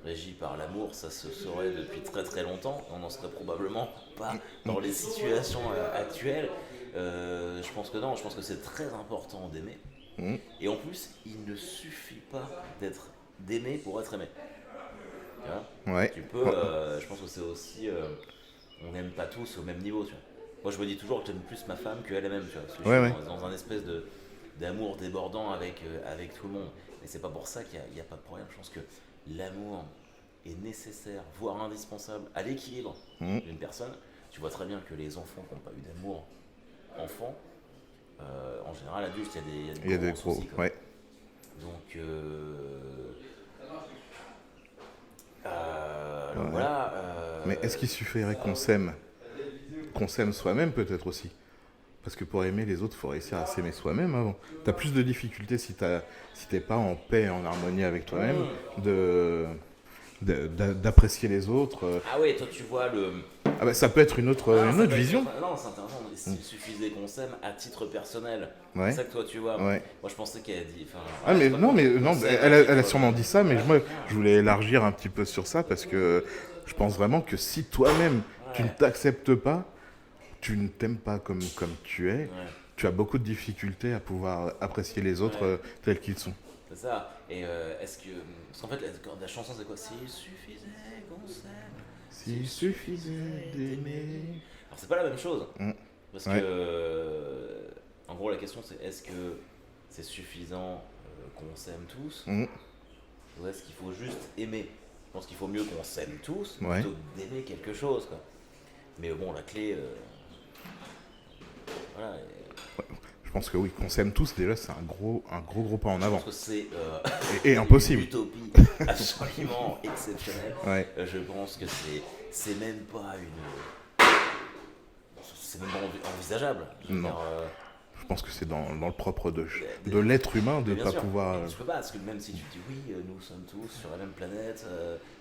régi par l'amour, ça se saurait depuis très très longtemps. On n'en serait probablement pas dans les situations actuelles. Je pense que non, je pense que c'est très important d'aimer. Et en plus, il ne suffit pas d'aimer pour être aimé. Tu vois, Ouais. tu peux, je pense que c'est aussi, on n'aime pas tous au même niveau. Tu vois. Moi, je me dis toujours que j'aime plus ma femme qu'elle-même. Tu vois, parce que je suis dans un espèce d'amour débordant avec tout le monde. Mais c'est pas pour ça qu'il n'y a pas de problème. Je pense que l'amour est nécessaire, voire indispensable à l'équilibre d'une personne. Tu vois très bien que les enfants qui n'ont pas eu d'amour enfant, en général adulte, il y a des gros soucis. Ouais. Donc, voilà. Mais est-ce qu'il suffirait qu'on s'aime soi-même peut-être aussi? Parce que pour aimer les autres, il faut réussir à s'aimer soi-même avant. Tu as plus de difficultés si t'es pas en paix, en harmonie avec toi-même, d'apprécier les autres. Ah ouais, toi tu vois le... Ah bah, ça peut être une autre vision. Non, c'est intéressant. S'il suffisait qu'on s'aime à titre personnel, Ouais. c'est ça que toi tu vois. Ouais. Moi je pensais qu'elle a dit... Ah mais non, elle a sûrement dit ça, mais moi je voulais élargir un petit peu sur ça parce que je pense vraiment que si toi-même tu ne t'acceptes pas, tu ne t'aimes pas comme tu es, tu as beaucoup de difficultés à pouvoir apprécier les autres tels qu'ils sont. C'est ça. Et est-ce que... Parce qu'en fait, la chanson c'est quoi? S'il suffisait qu'on s'aime. S'il suffisait d'aimer. Alors c'est pas la même chose. Parce que... en gros la question c'est est-ce que c'est suffisant qu'on s'aime tous ou est-ce qu'il faut juste aimer? Je pense qu'il faut mieux qu'on s'aime tous plutôt que d'aimer quelque chose, quoi. Mais bon, la clé... voilà. Je pense que oui, qu'on s'aime tous, déjà, c'est un gros pas en avant. Je pense que c'est et impossible. Une utopie absolument exceptionnelle. Je pense que c'est même pas c'est même pas envisageable. Non. Je pense que c'est dans le propre de l'être humain de ne pas pouvoir... Tu peux pas, parce que même si tu dis oui, nous sommes tous sur la même planète,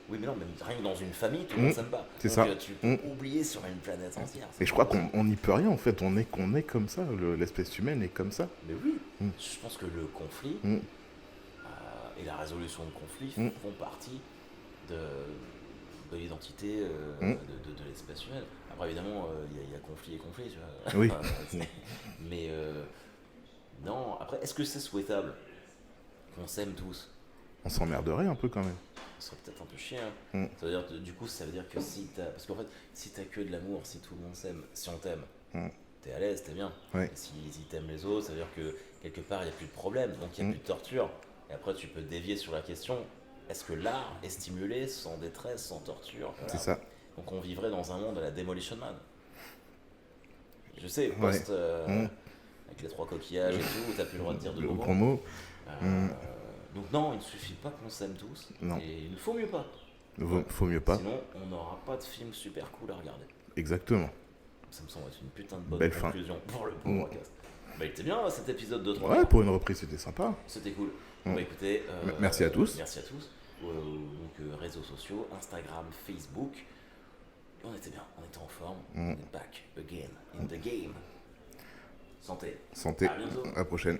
oui mais non, même rien que dans une famille, tout le monde s'aime pas. C'est donc, ça. Tu peux oublier sur une planète entière. Et je crois qu'on n'y peut rien en fait, on est comme ça, l'espèce humaine est comme ça. Mais oui, je pense que le conflit et la résolution de conflits font partie de l'identité de l'espèce humaine. Après évidemment, il y a conflit et conflit, tu vois. Oui. Mais non, après, est-ce que c'est souhaitable qu'on s'aime tous? On s'emmerderait un peu quand même. Ce serait peut-être un peu chiant. Ça veut dire, du coup, ça veut dire que si t'as... Parce qu'en fait, si t'as que de l'amour, si tout le monde s'aime, si on t'aime, t'es à l'aise, t'es bien. Ouais. Si t'aimes les autres, ça veut dire que quelque part, il n'y a plus de problème, donc il n'y a plus de torture. Et après, tu peux dévier sur la question, est-ce que l'art est stimulé sans détresse, sans torture? Voilà. C'est ça. Donc on vivrait dans un monde à la Demolition Man. Je sais, post... avec les 3 coquillages et tout, t'as plus le droit de dire de gros mots. Donc non, il ne suffit pas qu'on s'aime tous, et il ne faut mieux pas. Faut mieux pas. Sinon, on n'aura pas de film super cool à regarder. Exactement. Ça me semble être une putain de bonne conclusion pour le podcast. Bah, il était bien cet épisode de 3 Ouais, pour une reprise, c'était sympa. C'était cool. Bah écoutez, merci à tous. Merci à tous. Donc réseaux sociaux, Instagram, Facebook. On était bien, on était en forme. On est back again in the game. Santé. Santé. À bientôt. À la prochaine.